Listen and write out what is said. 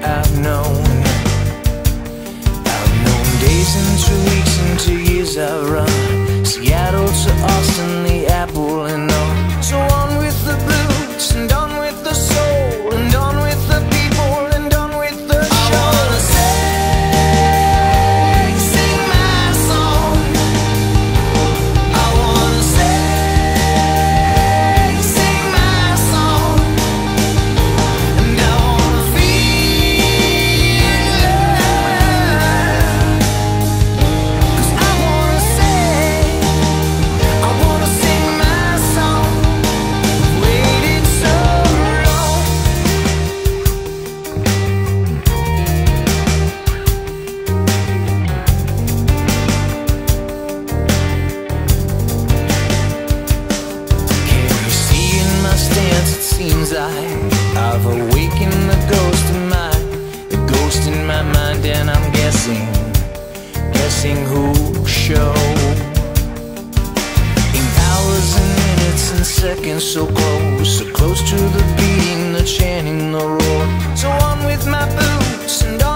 I've known days into weeks, into years I've run Seattle to Austin, the Apple and on. So on with the blues, and on with the soul, and on with the people, and on with the show. I wanna sing my song. I wanna sing my song. And I wanna feel love. 'Cause I wanna sing my song. Waited so long. Can you see in my stance? It seems I've awakened the ghost in my mind, and I'm guessing who'll show. In hours and minutes and seconds, so close to the beating, the chanting, the roar. So on with my boots and on